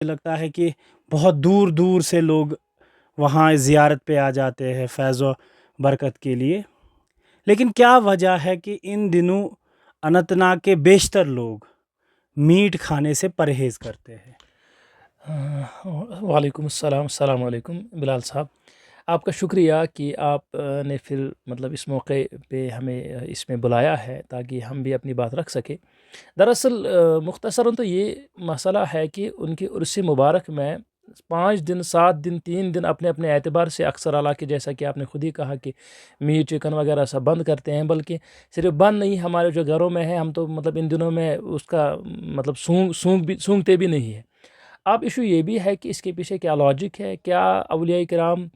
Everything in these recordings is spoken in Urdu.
لگتا ہے کہ بہت دور دور سے لوگ وہاں زیارت پہ آ جاتے ہیں فیض و برکت کے لیے، لیکن کیا وجہ ہے کہ ان دنوں اننت ناگ کے بیشتر لوگ میٹ کھانے سے پرہیز کرتے ہیں؟ وعلیکم السلام، السلام علیکم بلال صاحب، آپ کا شکریہ کہ آپ نے پھر اس موقع پہ ہمیں اس میں بلایا ہے تاکہ ہم بھی اپنی بات رکھ سکیں۔ دراصل مختصراً تو یہ مسئلہ ہے کہ ان کی عرس مبارک میں 5 دن 7 دن 3 دن اپنے اپنے اعتبار سے اکثر علاقے، جیسا کہ آپ نے خود ہی کہا کہ میٹ چکن وغیرہ سب بند کرتے ہیں، بلکہ صرف بند نہیں، ہمارے جو گھروں میں ہے ہم تو ان دنوں میں اس کا سونگتے بھی نہیں ہے۔ اب ایشو یہ بھی ہے کہ اس کے پیچھے کیا لاجک ہے، کیا اولیاء کرام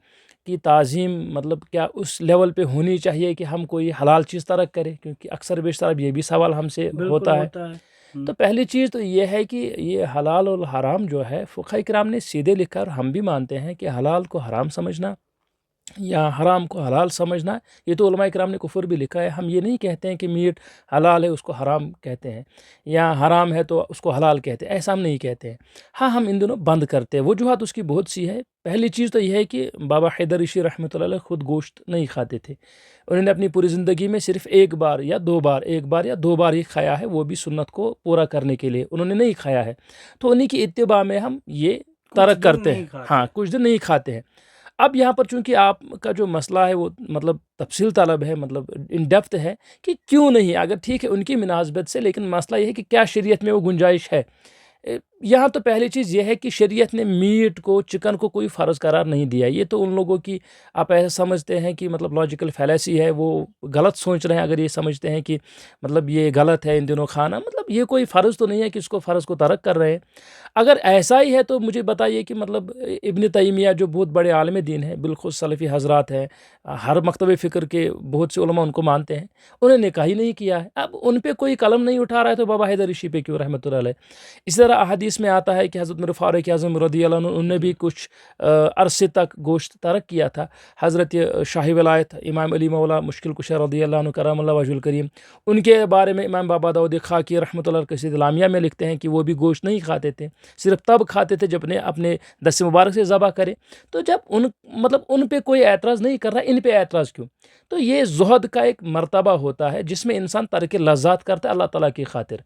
کی تعظیم کیا اس لیول پہ ہونی چاہیے کہ ہم کوئی حلال چیز ترک کریں، کیونکہ اکثر بیشتر اب یہ بھی سوال ہم سے بالکل ہوتا ہے۔ ہے۔ تو پہلی چیز تو یہ ہے کہ یہ حلال اور حرام جو ہے فقہ کرام نے سیدھے لکھا، اور ہم بھی مانتے ہیں کہ حلال کو حرام سمجھنا یا حرام کو حلال سمجھنا، یہ تو علماء کرام نے کفر بھی لکھا ہے۔ ہم یہ نہیں کہتے ہیں کہ میٹ حلال ہے اس کو حرام کہتے ہیں، یا حرام ہے تو اس کو حلال کہتے ہیں، ایسا ہم نہیں کہتے ہیں۔ ہاں، ہم ان دنوں بند کرتے ہیں، وجوہات اس کی بہت سی ہے۔ پہلی چیز تو یہ ہے کہ بابا حیدر رشی رحمۃ اللہ علیہ خود گوشت نہیں کھاتے تھے، انہوں نے اپنی پوری زندگی میں صرف ایک بار یا دو بار ہی کھایا ہے، وہ بھی سنت کو پورا کرنے کے لیے انہوں نے نہیں کھایا ہے، تو انہی کی اتباع میں ہم یہ ترک کرتے ہیں۔ ہاں، کچھ دن نہیں کھاتے ہیں۔ اب یہاں پر چونکہ آپ کا جو مسئلہ ہے وہ تفصیل طلب ہے، ان ڈیپتھ ہے کہ کیوں نہیں، اگر ٹھیک ہے ان کی مناسبت سے، لیکن مسئلہ یہ ہے کہ کیا شریعت میں وہ گنجائش ہے۔ یہاں تو پہلی چیز یہ ہے کہ شریعت نے میٹ کو، چکن کو کوئی فرض قرار نہیں دیا۔ یہ تو ان لوگوں کی آپ ایسا سمجھتے ہیں کہ لاجیکل فیلیسی ہے، وہ غلط سوچ رہے ہیں اگر یہ سمجھتے ہیں کہ یہ غلط ہے ان دنوں کھانا، یہ کوئی فرض تو نہیں ہے کہ اس کو فرض کو ترک کر رہے ہیں۔ اگر ایسا ہی ہے تو مجھے بتائیے کہ ابن تیمیہ جو بہت بڑے عالم دین ہیں، بالخصوص سلفی حضرات ہیں، ہر مکتب فکر کے بہت سے علماء ان کو مانتے ہیں، انہوں نے نکاح ہی نہیں کیا ہے۔ اب ان پہ کوئی قلم نہیں اٹھا رہا ہے تو بابا حیدر رشی پہ کیوں رحمۃ اللہ علیہ۔ اسی طرح احادیث میں آتا ہے کہ حضرت عمر فاروق اعظم رضی اللہ عنہ انہوں نے بھی کچھ عرصے تک گوشت ترک کیا تھا۔ حضرت شاہ ولایت امام علی مولا مشکل کشا رضی اللہ عنہ کرم اللہ وجہ الکریم، ان کے بارے میں امام بابا داؤد خاکی رحمۃ اللہ علیہ قصیدہ لامیہ میں لکھتے ہیں کہ وہ بھی گوشت نہیں کھاتے تھے، صرف تب کھاتے تھے جب اپنے دست مبارک سے ذبح کرے۔ تو جب ان پہ کوئی اعتراض نہیں کر رہا، ان پہ اعتراض کیوں؟ تو یہ زہد کا ایک مرتبہ ہوتا ہے جس میں انسان ترک لذات کرتا ہے اللہ تعالیٰ کی خاطر۔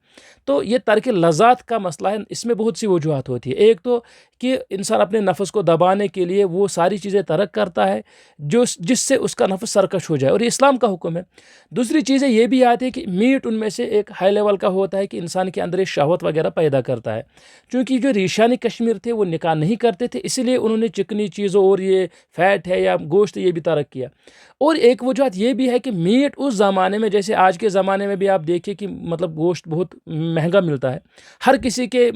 تو یہ ترک لذات کا مسئلہ ہے، اس میں بہت سی وجوہات ہوتی ہے۔ ایک تو کہ انسان اپنے نفس کو دبانے کے لیے وہ ساری چیزیں ترک کرتا ہے جس سے اس کا نفس سرکش ہو جائے، اور یہ اسلام کا حکم ہے۔ دوسری چیزیں یہ بھی آتی ہے کہ میٹ ان میں سے ایک ہائی لیول کا ہوتا ہے کہ انسان کے اندر شہوت وغیرہ پیدا کرتا ہے۔ چونکہ جو ریشانی کشمیر تھے وہ نکاح نہیں کرتے تھے، اسی لیے انہوں نے چکنی چیزوں اور یہ فیٹ ہے یا گوشت یہ بھی ترک کیا۔ اور ایک وجوہات یہ بھی ہے کہ میٹ اس زمانے میں، جیسے آج کے زمانے میں بھی آپ دیکھیں کہ گوشت بہت مہنگا ملتا ہے، ہر کسی کے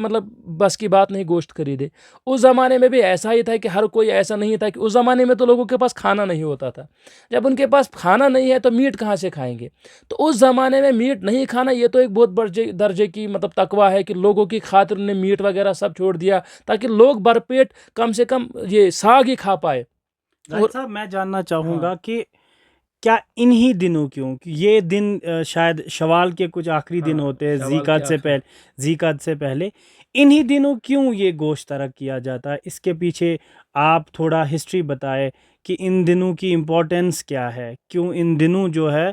بس کی بات نہیں گوشت خریدے۔ اس زمانے میں بھی ایسا ہی تھا کہ ہر کوئی ایسا نہیں تھا، کہ اس زمانے میں تو لوگوں کے پاس کھانا نہیں ہوتا تھا۔ جب ان کے پاس کھانا نہیں ہے تو میٹ کہاں سے کھائیں گے؟ تو اس زمانے میں میٹ نہیں کھانا یہ تو ایک بہت بڑے درجے کی تقویٰ ہے کہ لوگوں کی خاطر نے میٹ وغیرہ سب چھوڑ دیا تاکہ لوگ بھرپیٹ کم سے کم یہ ساگ ہی کھا پائے۔ صاحب میں جاننا چاہوں گا کہ کیا انہی دنوں کیوں کہ یہ دن شاید شوال کے کچھ آخری دن ہوتے ہیں، ذیقعد سے پہلے، انہی دنوں کیوں یہ گوشت ترک کیا جاتا ہے؟ اس کے پیچھے آپ تھوڑا ہسٹری بتائے کہ ان دنوں کی امپورٹنس کیا ہے، کیوں ان دنوں جو ہے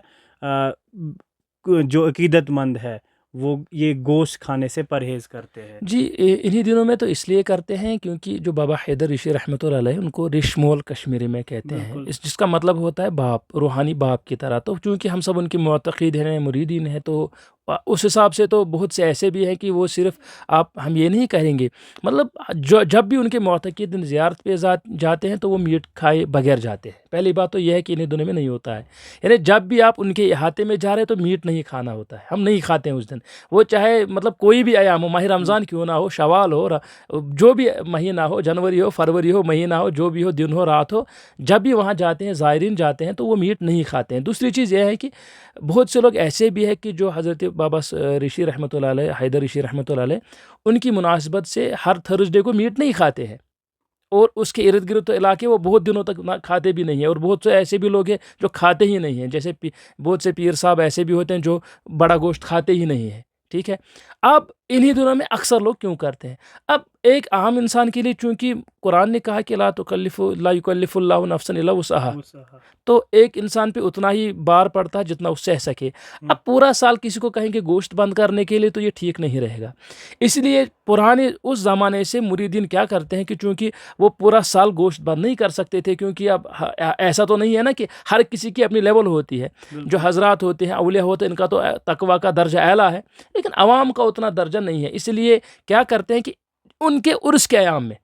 جو عقیدت مند ہے وہ یہ گوشت کھانے سے پرہیز کرتے ہیں؟ جی، انہی دنوں میں تو اس لیے کرتے ہیں کیونکہ جو بابا حیدر رشی رحمۃ اللہ علیہ ان کو رشمول کشمیری میں کہتے ہیں، جس کا مطلب ہوتا ہے باپ، روحانی باپ کی طرح۔ تو چونکہ ہم سب ان کے معتقد ہیں، مریدین ہیں، تو اس حساب سے تو بہت سے ایسے بھی ہیں کہ وہ صرف ہم یہ نہیں کہیں گے، جب بھی ان کے معتقد زیارت پہ جاتے ہیں تو وہ میٹ کھائے بغیر جاتے ہیں۔ پہلی بات تو یہ ہے کہ انہیں دنوں میں نہیں ہوتا ہے، یعنی جب بھی آپ ان کے احاطے میں جا رہے ہیں تو میٹ نہیں کھانا ہوتا ہے، ہم نہیں کھاتے ہیں اس دن، وہ چاہے کوئی بھی ایام ہو، ماہ رمضان کیوں نہ ہو، شوال ہو، جو بھی مہینہ ہو، جنوری ہو، فروری ہو، مہینہ ہو، جو بھی ہو، دن ہو، رات ہو، جب بھی وہاں جاتے ہیں، زائرین جاتے ہیں تو وہ میٹ نہیں کھاتے ہیں۔ دوسری چیز یہ ہے کہ بہت سے لوگ ایسے بھی ہیں کہ جو حضرت بابا رشی رحمۃ اللہ علیہ، حیدر رشی رحمۃ اللہ علیہ، ان کی مناسبت سے ہر تھرسڈے کو میٹ نہیں کھاتے ہیں، اور اس کے ارد گرد تو علاقے وہ بہت دنوں تک کھاتے بھی نہیں ہیں، اور بہت سے ایسے بھی لوگ ہیں جو کھاتے ہی نہیں ہیں، جیسے بہت سے پیر صاحب ایسے بھی ہوتے ہیں جو بڑا گوشت کھاتے ہی نہیں ہیں۔ ٹھیک ہے، اب انہی دنوں میں اکثر لوگ کیوں کرتے ہیں؟ اب ایک عام انسان کے لیے چونکہ قرآن نے کہا کہ لا یکلف اللہ نفسا الا وسعها، تو ایک انسان پہ اتنا ہی بار پڑتا ہے جتنا اس سہ سکے. اب پورا سال کسی کو کہیں کہ گوشت بند کرنے کے لیے تو یہ ٹھیک نہیں رہے گا. اس لیے پرانے اس زمانے سے مریدین کیا کرتے ہیں کہ چونکہ وہ پورا سال گوشت بند نہیں کر سکتے تھے، کیونکہ اب ایسا تو نہیں ہے نا کہ ہر کسی کی اپنی لیول ہوتی ہے. جو حضرات ہوتے ہیں، اولیاء ہوتے ہیں، ان کا تو تقویٰ کا درجہ اعلیٰ ہے، لیکن عوام کا اتنا درجہ نہیں ہے. اس لیے کیا کرتے ہیں کہ ان کے عرس کے ایام میں،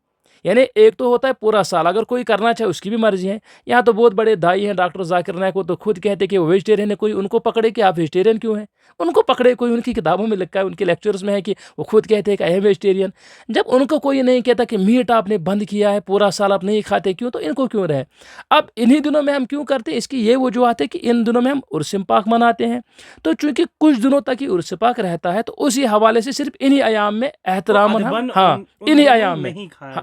یعنی ایک تو ہوتا ہے پورا سال، اگر کوئی کرنا چاہے اس کی بھی مرضی ہے. یہاں تو بہت بڑے دائی ہیں، ڈاکٹر ذاکر نائک، وہ تو خود کہتے کہ وہ ویجیٹیرین ہے. کوئی ان کو پکڑے کہ آپ ویجیٹیرین کیوں ہیں، ان کو پکڑے. کوئی ان کی کتابوں میں لکھا ہے، ان کے لیکچرز میں ہے کہ وہ خود کہتے ہیں کہ آئی ایم ویجیٹیرین. جب ان کو کوئی نہیں کہتا کہ میٹ آپ نے بند کیا ہے، پورا سال آپ نہیں کھاتے، کیوں؟ تو ان کو کیوں رہے. اب انہی دنوں میں ہم کیوں کرتے ہیں؟ اس کی یہ وجوہات ہے کہ ان دنوں میں ہم عرس پاک مناتے ہیں. تو چونکہ کچھ دنوں تک ہی عرس پاک رہتا ہے، تو اسی حوالے سے صرف انہی ایام میں احترام، ہاں انہی ایام میں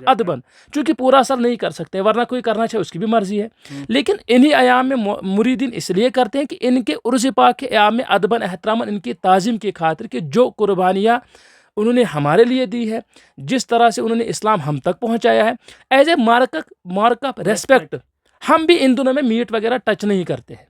ادبن، چونکہ پورا سال نہیں کر سکتے، ورنہ کوئی کرنا چاہے اس کی بھی مرضی ہے. لیکن انہی ایام میں مریدین اس لیے کرتے ہیں کہ ان کے عرس پاک کے ایام میں ادبن احترام، ان کی تعظیم کی خاطر کہ جو قربانیاں انہوں نے ہمارے لیے دی ہے، جس طرح سے انہوں نے اسلام ہم تک پہنچایا ہے، as a mark of respect ہم بھی ان دنوں میں میٹ وغیرہ ٹچ نہیں کرتے ہیں.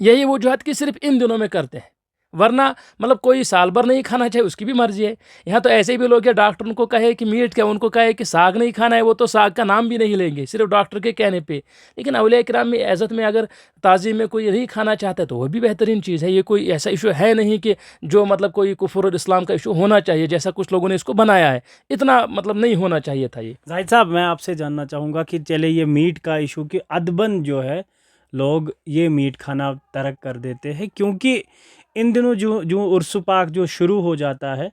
یہی وجوہات کہ صرف ان دنوں میں کرتے ہیں، ورنہ مطلب کوئی سال بھر نہیں کھانا چاہے اس کی بھی مرضی ہے. یہاں تو ایسے بھی لوگ ہیں، ڈاکٹر ان کو کہے کہ میٹ کیا، ان کو کہے کہ ساگ نہیں کھانا ہے، وہ تو ساگ کا نام بھی نہیں لیں گے صرف ڈاکٹر کے کہنے پہ. لیکن اولیاء کرام میں عزت میں اگر تعظیم میں کوئی نہیں کھانا چاہتا ہے تو وہ بھی بہترین چیز ہے. یہ کوئی ایسا ایشو ہے نہیں کہ جو مطلب کوئی کفر اور اسلام کا ایشو ہونا چاہیے، جیسا کچھ لوگوں نے اس کو بنایا ہے. اتنا مطلب نہیں ہونا چاہیے تھا. یہ زاہد صاحب، میں آپ سے جاننا چاہوں گا کہ چلے یہ میٹ کا ایشو کہ ادبن جو ہے لوگ یہ میٹ کھانا ترک کر دیتے ہیں، کیونکہ ان دنوں جو عرس پاک جو شروع ہو جاتا ہے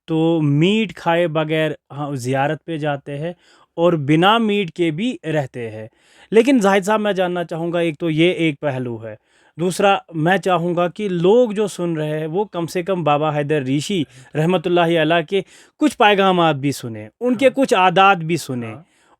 تو میٹ کھائے بغیر زیارت پہ جاتے ہیں اور بنا میٹ کے بھی رہتے ہیں. لیکن زاہد صاحب، میں جاننا چاہوں گا، ایک تو یہ ایک پہلو ہے، دوسرا میں چاہوں گا کہ لوگ جو سن رہے ہیں وہ کم سے کم بابا حیدر ریشی رحمۃ اللہ علیہ کے کچھ پیغامات بھی سنیں، ان کے کچھ عادات بھی سنیں،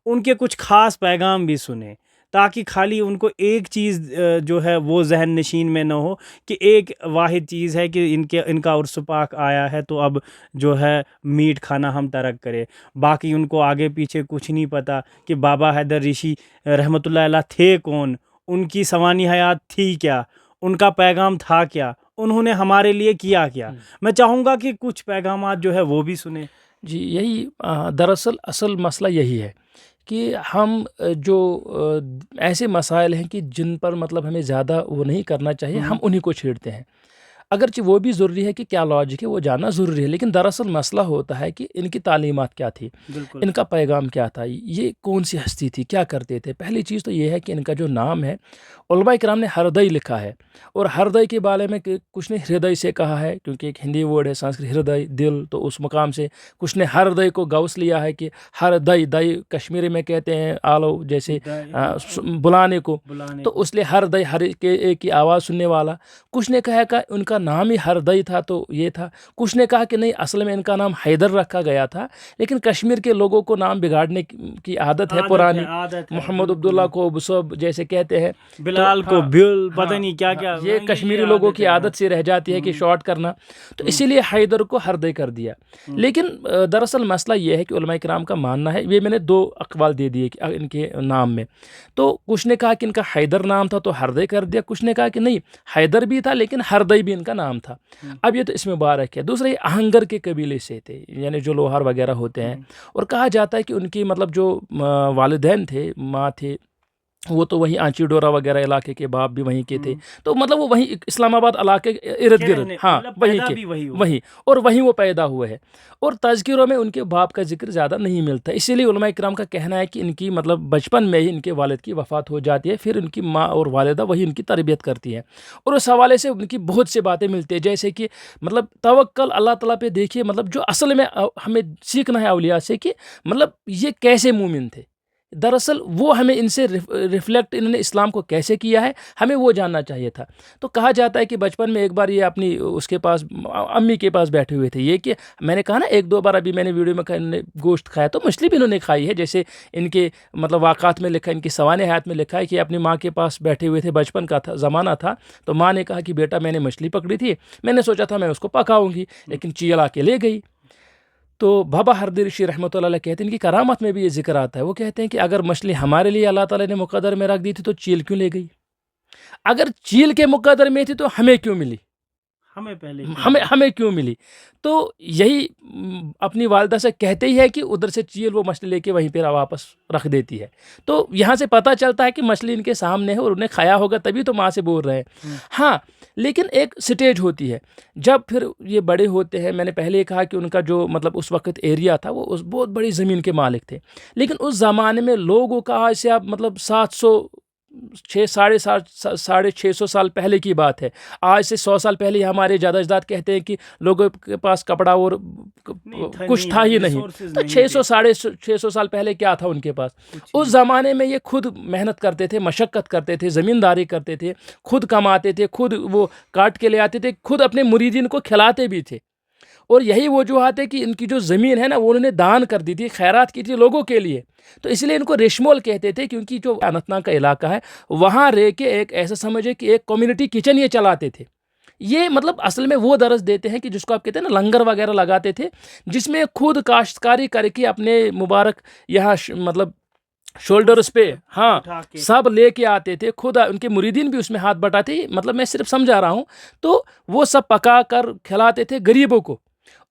ان کے کچھ خاص پیغام بھی سنیں، تاکہ خالی ان کو ایک چیز جو ہے وہ ذہن نشین میں نہ ہو کہ ایک واحد چیز ہے کہ ان کا عرس پاک آیا ہے تو اب جو ہے میٹ کھانا ہم ترک کرے. باقی ان کو آگے پیچھے کچھ نہیں پتہ کہ بابا حیدر ریشی رحمۃ اللہ علیہ تھے کون، ان کی سوانح حیات تھی کیا، ان کا پیغام تھا کیا، انہوں نے ہمارے لیے کیا کیا. میں چاہوں گا کہ کچھ پیغامات جو ہے وہ بھی سنیں. جی، یہی دراصل اصل مسئلہ یہی ہے کہ ہم جو ایسے مسائل ہیں کہ جن پر مطلب ہمیں زیادہ وہ نہیں کرنا چاہیے، ہم انہی کو چھیڑتے ہیں. اگرچہ وہ بھی ضروری ہے کہ کیا لاجک ہے وہ جاننا ضروری ہے، لیکن دراصل مسئلہ ہوتا ہے کہ ان کی تعلیمات کیا تھی، ان کا پیغام کیا تھا، یہ کون سی ہستی تھی، کیا کرتے تھے. پہلی چیز تو یہ ہے کہ ان کا جو نام ہے، علماء کرام نے ہردئی لکھا ہے، اور ہردئی کے بارے میں کچھ نے ہردئی سے کہا ہے، کیونکہ ایک ہندی ورڈ ہے سنسکرت ہردئی دل، تو اس مقام سے کچھ نے ہردئی کو گوس لیا ہے کہ ہردئی دئی کشمیری میں کہتے ہیں آلو جیسے بلانے کو، تو اس لیے ہردئی ہر ایک کی آواز سننے والا. کچھ نے کہا کہ ان کا نام ہی ہردئی تھا تو یہ تھا. کچھ نے کہا کہ نہیں، اصل میں ان کا نام حیدر رکھا گیا تھا، لیکن کشمیر کے لوگوں کو نام بگاڑنے کی عادت ہے پرانی. محمد عبداللہ کو بصب جیسے کہتے ہیں، بلال کو بل، پتہ نہیں کیا کیا، یہ کشمیری لوگوں کی عادت سے رہ جاتی ہے کہ شارٹ کرنا، تو اسی لیے حیدر کو ہردئی کر دیا. لیکن دراصل مسئلہ یہ ہے کہ علماء کرام کا ماننا ہے، یہ میں نے 2 اقوال دے دیے ان کے نام میں. تو کچھ نے کہا کہ ان کا حیدر نام تھا تو ہردئی کر دیا، کچھ نے کہا کہ نہیں، حیدر بھی تھا لیکن ہردئی بھی ان کا نام تھا. اب یہ تو اس میں مبارک ہے. دوسرا، یہ آہنگر کے قبیلے سے تھے، یعنی جو لوہار وغیرہ ہوتے ہیں، اور کہا جاتا ہے کہ ان کی مطلب جو والدین تھے، ماں تھے، وہ تو وہیں آنچی ڈورا وغیرہ علاقے کے، باپ بھی وہیں کے تھے، تو مطلب وہ وہیں اسلام آباد علاقے ارد گرد، ہاں وہیں کے، وہیں اور وہیں وہ پیدا ہوئے ہیں. اور تذکروں میں ان کے باپ کا ذکر زیادہ نہیں ملتا. اسی لیے علماء کرام کا کہنا ہے کہ ان کی مطلب بچپن میں ہی ان کے والد کی وفات ہو جاتی ہے، پھر ان کی ماں اور والدہ وہی ان کی تربیت کرتی ہیں. اور اس حوالے سے ان کی بہت سی باتیں ملتی ہیں، جیسے کہ مطلب توکل اللہ تعالیٰ پہ. دیکھیے مطلب جو اصل میں ہمیں سیکھنا ہے اولیاء سے کہ مطلب یہ کیسے مومن تھے. دراصل وہ ہمیں ان سے ریفلیکٹ انہوں نے اسلام کو کیسے کیا ہے، ہمیں وہ جاننا چاہیے تھا. تو کہا جاتا ہے کہ بچپن میں ایک بار یہ اپنی اس کے پاس امی کے پاس بیٹھے ہوئے تھے. یہ کہ میں نے کہا نا 1-2 بار ابھی میں نے ویڈیو میں کہا انہوں نے گوشت کھایا، تو مچھلی بھی انہوں نے کھائی ہے، جیسے ان کے مطلب واقعات میں لکھا، ان کی سوانح حیات میں لکھا ہے کہ اپنی ماں کے پاس بیٹھے ہوئے تھے، بچپن کا تھا زمانہ تھا، تو ماں نے کہا کہ بیٹا میں نے مچھلی پکڑی تھی، میں نے سوچا تھا میں اس کو پکاؤں گی، لیکن چیل آ کے لے گئی. تو بابا ہردی رشی رحمۃ اللہ علیہ کہتے ہیں ان کی کرامت میں بھی یہ ذکر آتا ہے. وہ کہتے ہیں کہ اگر مچھلی ہمارے لیے اللہ تعالیٰ نے مقدر میں رکھ دی تھی تو چیل کیوں لے گئی؟ اگر چیل کے مقدر میں تھی تو ہمیں کیوں ملی؟ ہمیں پہلے ہمیں کیوں ملی؟ تو یہی اپنی والدہ سے کہتے ہی ہے کہ ادھر سے چیل وہ مچھلی لے کے وہیں پہ واپس رکھ دیتی ہے. تو یہاں سے پتہ چلتا ہے کہ مچھلی ان کے سامنے ہے اور انہیں کھایا ہوگا تبھی تو ماں سے بول رہے ہیں. ہاں لیکن ایک سٹیج ہوتی ہے جب پھر یہ بڑے ہوتے ہیں. میں نے پہلے کہا کہ ان کا جو مطلب اس وقت ایریا تھا وہ اس بہت بڑی زمین کے مالک تھے. لیکن اس زمانے میں لوگوں کا آج سے آپ مطلب 600 سال پہلے کی بات ہے. آج سے 100 سال پہلے ہمارے جداد اجداد کہتے ہیں کہ لوگوں کے پاس کپڑا اور کچھ تھا ہی نہیں. تو 600 سال پہلے کیا تھا ان کے پاس؟ اس زمانے میں یہ خود محنت کرتے تھے، مشقت کرتے تھے، زمینداری کرتے تھے، خود کماتے تھے، خود وہ کاٹ کے لے آتے تھے، خود اپنے مریدین کو کھلاتے بھی تھے. اور یہی وجوہات ہے کہ ان کی جو زمین ہے نا وہ انہوں نے دان کر دی تھی، خیرات کی تھی لوگوں کے لیے. تو اس لیے ان کو ریشمول کہتے تھے کیونکہ جو اننت ناگ کا علاقہ ہے وہاں رہ کے ایک ایسا سمجھے کہ ایک کمیونٹی کچن یہ چلاتے تھے. یہ مطلب اصل میں وہ درس دیتے ہیں کہ جس کو آپ کہتے ہیں نا لنگر وغیرہ لگاتے تھے، جس میں خود کاشتکاری کر کے اپنے مبارک یہاں مطلب شولڈرز پہ سب لے کے آتے تھے. خود ان کے مریدین بھی اس میں ہاتھ بٹاتے. مطلب میں صرف سمجھا رہا ہوں. تو وہ سب پکا کر کھلاتے تھے غریبوں کو.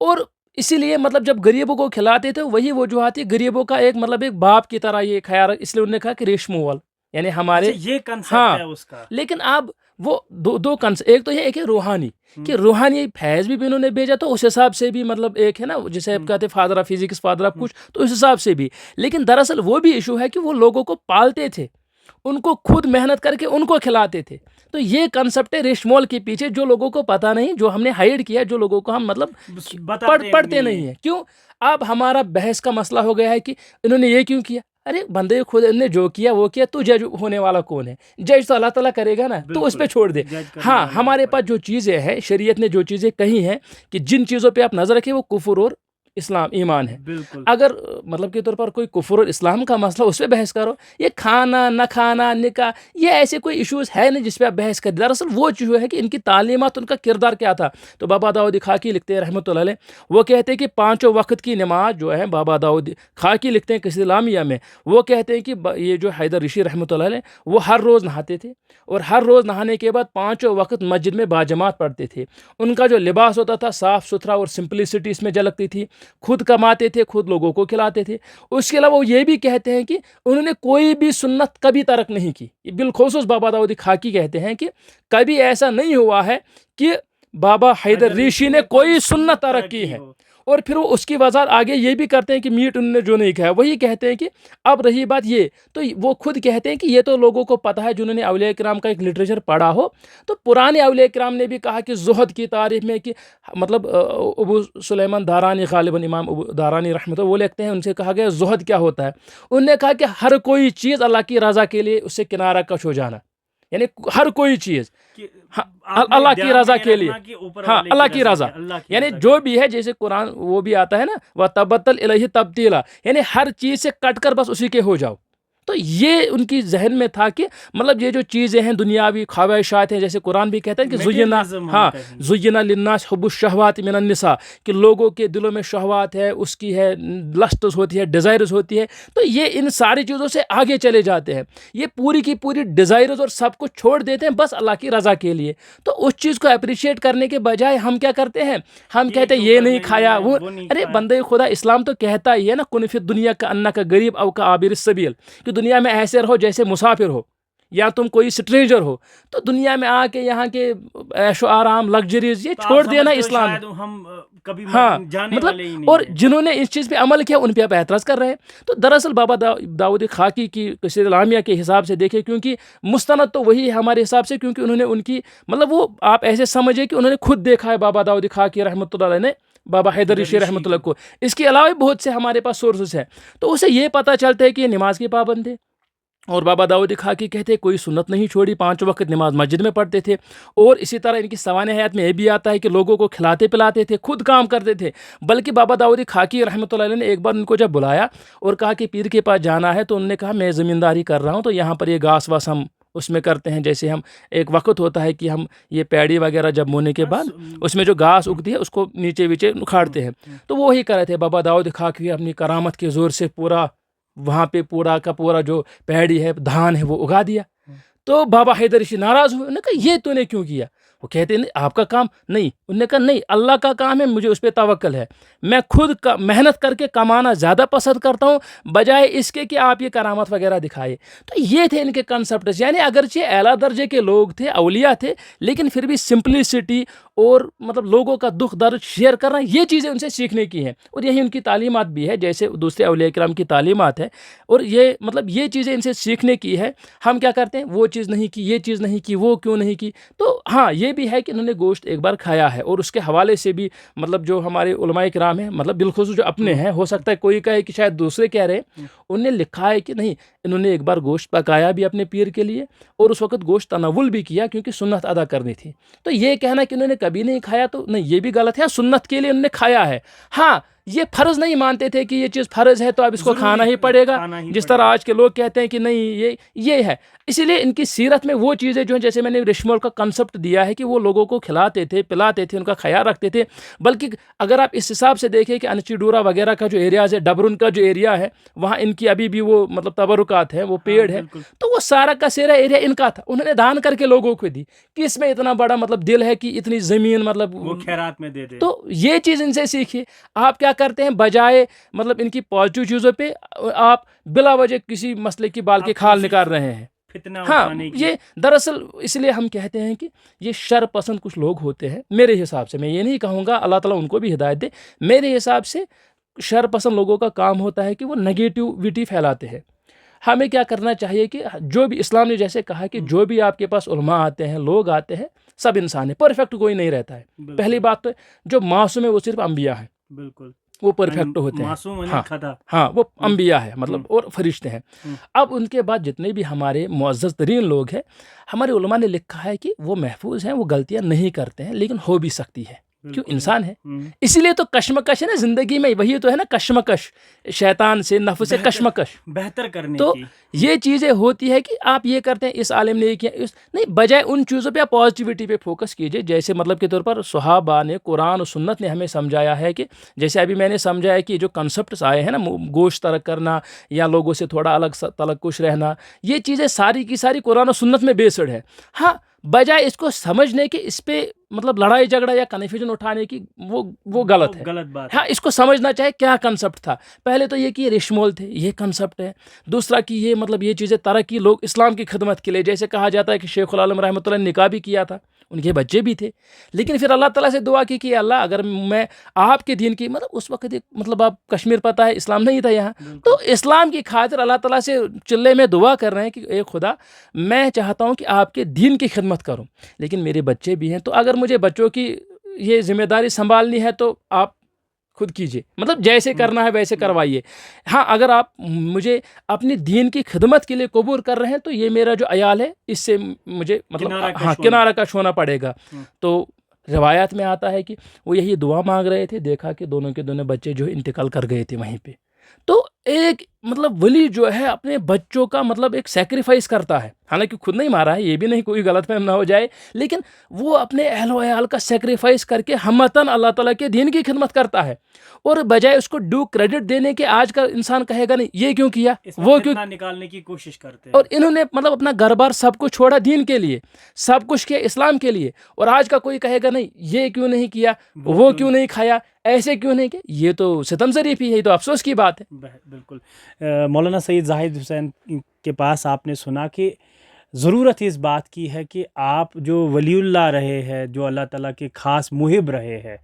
اور اسی لیے مطلب جب غریبوں کو کھلاتے تھے وہی وجوہات غریبوں کا ایک مطلب ایک باپ کی طرح یہ خیال. اس لیے انہوں نے کہا کہ ریشمول یعنی ہمارے یہ کنسپٹ ہے اس کا. لیکن اب وہ دو کنسپٹ، ایک تو یہ ایک ہے روحانی کہ روحانی فیض بھی انہوں نے بھیجا تو اس حساب سے بھی مطلب ایک ہے نا جسے آپ کہتے ہیں father of physics father of کچھ، تو اس حساب سے بھی. لیکن دراصل وہ بھی ایشو ہے کہ وہ لوگوں کو پالتے تھے، ان کو خود محنت کر کے ان کو کھلاتے تھے. تو یہ کنسپٹ ہے ریشمول کے پیچھے جو لوگوں کو پتہ نہیں، جو ہم نے ہائیڈ کیا، جو لوگوں کو ہم مطلب پڑھتے نہیں ہیں. کیوں؟ اب ہمارا بحث کا مسئلہ ہو گیا ہے کہ انہوں نے یہ کیوں کیا. ارے بندے خود نے جو کیا وہ کیا، تو جج ہونے والا کون ہے؟ جج تو اللہ تعالیٰ کرے گا نا، تو اس پہ چھوڑ دے. ہاں ہمارے پاس جو چیزیں ہیں، شریعت نے جو چیزیں کہی ہیں کہ جن چیزوں پہ آپ نظر رکھیں وہ کفر اور اسلام ایمان ہے. اگر مطلب کے طور پر کوئی کفر اور اسلام کا مسئلہ اس پہ بحث کرو، یہ کھانا نہ کھانا نکاح یہ ایسے کوئی ایشوز ہے نہیں جس پہ آپ بحث کریں. دراصل وہ چیز ہے کہ ان کی تعلیمات، ان کا کردار کیا تھا. تو بابا داؤد خاکی لکھتے ہیں رحمۃ اللہ علیہ، وہ کہتے ہیں کہ 5 وقت کی نماز جو ہے، بابا داؤد خاکی لکھتے ہیں قصیدہ لامیہ میں، وہ کہتے ہیں کہ یہ جو حیدر رشی رحمۃ اللہ علیہ وہ ہر روز نہاتے تھے اور ہر روز نہانے کے بعد 5 وقت مسجد میں باجماعت پڑھتے تھے. ان کا جو لباس ہوتا تھا صاف ستھرا اور سمپلسٹی اس میں جھلکتی تھی. خود کماتے تھے، خود لوگوں کو کھلاتے تھے. اس کے علاوہ وہ یہ بھی کہتے ہیں کہ انہوں نے کوئی بھی سنت کبھی ترک نہیں کی. بالخصوص بابا داؤد خاکی کہتے ہیں کہ کبھی ایسا نہیں ہوا ہے کہ بابا حیدر ریشی نے کوئی سنت ترک کی ہے. اور پھر وہ اس کی وضاحت آگے یہ بھی کرتے ہیں کہ میٹ انہوں نے جو نہیں کھایا وہی کہتے ہیں کہ اب رہی بات یہ، تو وہ خود کہتے ہیں کہ یہ تو لوگوں کو پتہ ہے جنہوں نے اولیاء کرام کا ایک لٹریچر پڑھا ہو. تو پرانے اولیاء کرام نے بھی کہا کہ زہد کی تعریف میں کہ مطلب ابو سلیمان دارانی، غالباً امام ابو دارانی رحمۃ اللہ وہ لکھتے ہیں، ان سے کہا گیا زہد کیا ہوتا ہے. انہوں نے کہا کہ ہر کوئی چیز اللہ کی رضا کے لیے اس سے کنارہ کش ہو جانا، یعنی ہر کوئی چیز اللہ کی رضا کے لیے. ہاں اللہ کی رضا یعنی جو بھی ہے، جیسے قرآن وہ بھی آتا ہے نا وَتَبَتَّلْ إِلَيْهِ تَبْتِيلًا، یعنی ہر چیز سے کٹ کر بس اسی کے ہو جاؤ. تو یہ ان کی ذہن میں تھا کہ مطلب یہ جو چیزیں ہیں دنیاوی خواہشات ہیں، جیسے قرآن بھی کہتا ہے کہ زُيِّنَ لِلنَّاسِ حُبُّ الشَّهَوَاتِ مِنَ النِّسَاءِ، کہ لوگوں کے دلوں میں شہوات ہے، اس کی ہے لسٹز ہوتی ہے، ڈیزائرز ہوتی ہے. تو یہ ان ساری چیزوں سے آگے چلے جاتے ہیں. یہ پوری کی پوری ڈیزائرز اور سب کو چھوڑ دیتے ہیں بس اللہ کی رضا کے لیے. تو اس چیز کو اپریشیٹ کرنے کے بجائے ہم کیا کرتے ہیں، ہم کہتے ہیں یہ نہیں کھایا وہ. ارے بندے خدا اسلام تو کہتا ہی ہے نا کن فی الدنیا کا انک غریب او کا عابر السبیل، کہ دنیا میں ایسے رہو جیسے مسافر ہو یا تم کوئی سٹرینجر ہو. تو دنیا میں آ کے یہاں کے عیش و آرام لگژریز یہ چھوڑ دینا اسلام. ہاں مطلب اور جنہوں نے اس چیز پہ عمل کیا ان پہ آپ اعتراض کر رہے ہیں. تو دراصل بابا داؤد خاکی کی قصیدہ لامیہ کے حساب سے دیکھیں، کیونکہ مستند تو وہی ہے ہمارے حساب سے، کیونکہ انہوں نے ان کی مطلب وہ آپ ایسے سمجھے کہ انہوں نے خود دیکھا ہے بابا داؤد خاکی رحمۃ اللہ علیہ نے بابا حیدر رشی رحمۃ اللہ کو. اس کے علاوہ بہت سے ہمارے پاس سورسز ہیں. تو اسے یہ پتہ چلتا ہے کہ یہ نماز کے پابند تھے. اور بابا داؤد خاکی کہتے ہیں کوئی سنت نہیں چھوڑی، 5 وقت نماز مسجد میں پڑھتے تھے. اور اسی طرح ان کی سوانح حیات میں یہ بھی آتا ہے کہ لوگوں کو کھلاتے پلاتے تھے، خود کام کرتے تھے. بلکہ بابا داؤد خاکی رحمۃ اللہ علیہ نے ایک بار ان کو جب بلایا اور کہا کہ پیر کے پاس جانا ہے، تو انہوں نے کہا میں زمینداری کر رہا ہوں، تو یہاں پر یہ گھاس واس ہم اس میں کرتے ہیں. جیسے ہم ایک وقت ہوتا ہے کہ ہم یہ پیڑی وغیرہ جب بونے کے بعد اس میں جو گھاس اگتی ہے اس کو نیچے ویچے اکھاڑتے ہیں. تو وہ وہی کر رہے تھے. بابا داؤد خاکوی اپنی کرامت کے زور سے پورا وہاں پہ پورا کا پورا جو پیڑی ہے دھان ہے وہ اگا دیا. تو بابا حیدر ریشی ناراض ہوئے. انہوں نے کہا یہ تو نے کیوں کیا؟ وہ کہتے ہیں آپ کا کام نہیں. انہوں نے کہا نہیں، اللہ کا کام ہے، مجھے اس پہ توکل ہے. میں خود محنت کر کے کمانا زیادہ پسند کرتا ہوں بجائے اس کے کہ آپ یہ کرامت وغیرہ دکھائے. تو یہ تھے ان کے کنسپٹس. یعنی اگرچہ اعلیٰ درجے کے لوگ تھے، اولیاء تھے، لیکن پھر بھی سمپلسٹی اور مطلب لوگوں کا دکھ درد شیئر کرنا، یہ چیزیں ان سے سیکھنے کی ہیں. اور یہی ان کی تعلیمات بھی ہے، جیسے دوسرے اولیاء کرام کی تعلیمات ہے. اور یہ مطلب یہ چیزیں ان سے سیکھنے کی ہے. ہم کیا کرتے ہیں، وہ چیز نہیں کی، یہ چیز نہیں کی، وہ کیوں نہیں کی. تو ہاں یہ بھی ہے کہ انہوں نے گوشت ایک بار کھایا ہے. اور اس کے حوالے سے بھی مطلب جو ہمارے علماء کرام ہیں، مطلب بالخصوص جو اپنے ہیں، ہو سکتا ہے کوئی کہے کہ شاید دوسرے کہہ رہے ہیں، انہوں نے لکھا ہے کہ نہیں، انہوں نے ایک بار گوشت پکایا بھی اپنے پیر کے لیے اور اس وقت گوشت تناول بھی کیا کیونکہ سنت ادا کرنی تھی. تو یہ کہنا کہ انہوں نے کبھی نہیں کھایا تو نہیں، یہ بھی غلط ہے. سنت کے لیے انہوں نے کھایا ہے. ہاں یہ فرض نہیں مانتے تھے کہ یہ چیز فرض ہے تو اب اس کو کھانا ہی پڑے گا، جس طرح آج کے لوگ کہتے ہیں کہ نہیں یہ ہے. اسی لیے ان کی سیرت میں وہ چیزیں جو ہیں، جیسے میں نے رشمول کا کنسپٹ دیا ہے کہ وہ لوگوں کو کھلاتے تھے، پلاتے تھے، ان کا خیال رکھتے تھے. بلکہ اگر آپ اس حساب سے دیکھیں کہ انچی ڈورا وغیرہ کا جو ایریاز ہے، ڈبرن کا جو ایریا ہے، وہاں ان کی ابھی بھی وہ مطلب تبرکات ہیں، وہ پیڑ ہے. تو وہ سارا کا سارا ایریا ان کا تھا. انہوں نے دان کر کے لوگوں کو دی کہ اس میں اتنا بڑا مطلب دل ہے کہ اتنی زمین مطلب وہ خیرات میں دے دے. تو یہ چیز ان سے سیکھیے. آپ کیا کرتے ہیں، بجائے مطلب ان کی پازیٹیو چیزوں پہ آپ بلا وجہ کسی مسئلے کی بال کے کھال نکال رہے ہیں. ہاں یہ دراصل اس لیے ہم کہتے ہیں کہ یہ شر پسند کچھ لوگ ہوتے ہیں. میرے حساب سے، میں یہ نہیں کہوں گا، اللہ تعالیٰ ان کو بھی ہدایت دے، میرے حساب سے شر پسند لوگوں کا کام ہوتا ہے کہ وہ نگیٹیوٹی پھیلاتے ہیں. ہمیں کیا کرنا چاہیے کہ جو بھی اسلام نے جیسے کہا کہ جو بھی آپ کے پاس علماء آتے ہیں، لوگ آتے ہیں، سب انسان ہے، پرفیکٹ کوئی نہیں رہتا ہے. پہلی بات تو جو معصوم ہے وہ صرف انبیاء ہیں. بالکل وہ پرفیکٹ ہوتے ہیں. ہاں وہ انبیاء ہے مطلب اور فرشتے ہیں. اب ان کے بعد جتنے بھی ہمارے معزز ترین لوگ ہیں، ہمارے علماء نے لکھا ہے کہ وہ محفوظ ہیں، وہ غلطیاں نہیں کرتے ہیں، لیکن ہو بھی سکتی ہے. کیوں؟ انسان ہے. اسی لیے تو کشمکش ہے نا زندگی میں. وہی تو ہے نا کشمکش، شیطان سے، نفس سے کشمکش بہتر کرنے تو کی. یہ چیزیں ہوتی ہے کہ آپ یہ کرتے ہیں، اس عالم نے یہ کیا، نہیں، بجائے ان چیزوں پہ آپ پازیٹیوٹی پہ فوکس کیجئے. جیسے مطلب کے طور پر صحابہ نے، قرآن و سنت نے ہمیں سمجھایا ہے کہ جیسے ابھی میں نے سمجھایا کہ جو کنسپٹس آئے ہیں نا، گوشت ترک کرنا یا لوگوں سے تھوڑا الگ تلک کش رہنا، یہ چیزیں ساری کی ساری قرآن و سنت میں بیسڈ ہے. ہاں بجائے اس کو سمجھنے کے اس پہ مطلب لڑائی جھگڑا یا کنفیوژن اٹھانے کی، وہ غلط ہے. غلط بات. ہاں اس کو سمجھنا چاہے کیا کنسپٹ تھا. پہلے تو یہ کہ یہ رشمول تھے، یہ کنسپٹ ہے. دوسرا کہ یہ مطلب یہ چیزیں ترقی، لوگ اسلام کی خدمت کے لیے، جیسے کہا جاتا ہے کہ شیخ العالم رحمۃ اللہ نے نکاح بھی کیا تھا، ان کے بچے بھی تھے، لیکن پھر اللہ تعالیٰ سے دعا کی کہ اللہ اگر میں آپ کے دین کی، مطلب اس وقت مطلب آپ کشمیر پتہ ہے اسلام نہیں تھا یہاں، تو اسلام کی خاطر اللہ تعالیٰ سے چلے میں دعا کر رہے ہیں کہ اے خدا، میں چاہتا ہوں کہ آپ کے دین کی خدمت کروں، لیکن میرے بچے بھی ہیں، تو اگر مجھے بچوں کی یہ ذمہ داری سنبھالنی ہے تو آپ خود کیجئے، مطلب جیسے کرنا ہے ویسے کروائیے. ہاں اگر آپ مجھے اپنی دین کی خدمت کے لیے قبول کر رہے ہیں تو یہ میرا جو عیال ہے اس سے مجھے مطلب کنارہ کش ہونا پڑے گا. تو روایات میں آتا ہے کہ وہ یہی دعا مانگ رہے تھے، دیکھا کہ دونوں کے دونوں بچے جو انتقال کر گئے تھے وہیں پہ. تو ایک مطلب ولی جو ہے اپنے بچوں کا مطلب ایک سیکریفائس کرتا ہے، حالانکہ خود نہیں مارا ہے، یہ بھی نہیں کوئی غلط فہم نہ ہو جائے، لیکن وہ اپنے اہل و عیال کا سیکریفائس کر کے ہمتاً اللہ تعالیٰ کے دین کی خدمت کرتا ہے. اور بجائے اس کو ڈو کریڈٹ دینے کے، آج کا انسان کہے گا نہیں یہ کیوں کیا، وہ کیوں نکالنے کی کوشش کرتے ہیں. اور انہوں نے مطلب اپنا گھر بار سب کچھ چھوڑا دین کے لیے، سب کچھ کیا اسلام کے لیے. اور آج کا کوئی کہے گا نہیں یہ کیوں نہیں کیا، وہ کیوں نہیں کھایا، ایسے کیوں نہیں کیا. یہ تو ستم ظریف ہی ہے، یہ تو افسوس کی بات ہے. بالکل. مولانا سید زاہد حسین کے پاس آپ نے سنا کہ ضرورت اس بات کی ہے کہ آپ جو ولی اللہ رہے ہیں، جو اللہ تعالیٰ کے خاص محب رہے ہیں،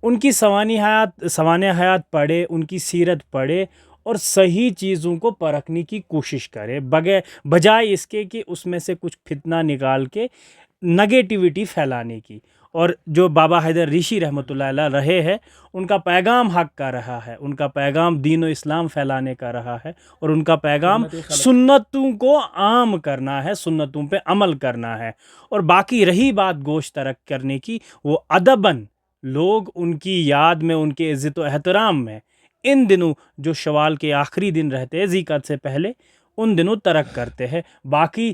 ان کی سوانح حیات پڑھے، ان کی سیرت پڑھے اور صحیح چیزوں کو پرکھنے کی کوشش کرے، بجائے اس کے کہ اس میں سے کچھ فتنہ نکال کے نگیٹیوٹی پھیلانے کی. اور جو بابا حیدر ریشی رحمۃ اللہ علیہ رہے ہیں، ان کا پیغام حق کا رہا ہے، ان کا پیغام دین و اسلام پھیلانے کا رہا ہے، اور ان کا پیغام سنتوں کو عام کرنا ہے، سنتوں پہ عمل کرنا ہے. اور باقی رہی بات گوشت ترک کرنے کی، وہ ادباً لوگ ان کی یاد میں، ان کے عزت و احترام میں ان دنوں جو شوال کے آخری دن رہتے ہیں ذی قعدہ سے پہلے، ان دنوں ترک کرتے ہیں. باقی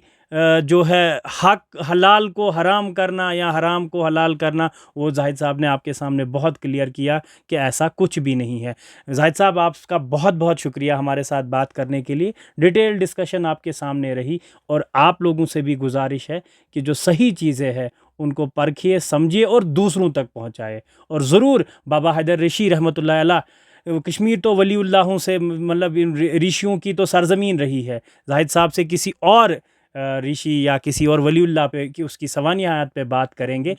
جو ہے حق حلال کو حرام کرنا یا حرام کو حلال کرنا، وہ زاہد صاحب نے آپ کے سامنے بہت کلیئر کیا کہ ایسا کچھ بھی نہیں ہے۔ زاہد صاحب آپ کا بہت بہت شکریہ ہمارے ساتھ بات کرنے کے لیے، ڈیٹیل ڈسکشن آپ کے سامنے رہی، اور آپ لوگوں سے بھی گزارش ہے کہ جو صحیح چیزیں ہیں ان کو پرکھیے، سمجھیے اور دوسروں تک پہنچائے، اور ضرور بابا حیدر رشی رحمۃ اللہ علیہ، کشمیر تو ولی اللہوں سے مطلب ان رشیوں کی تو سرزمین رہی ہے، زاہد صاحب سے کسی اور رشی یا کسی اور ولی اللہ پہ کہ اس کی سوانح حیات پہ بات کریں گے۔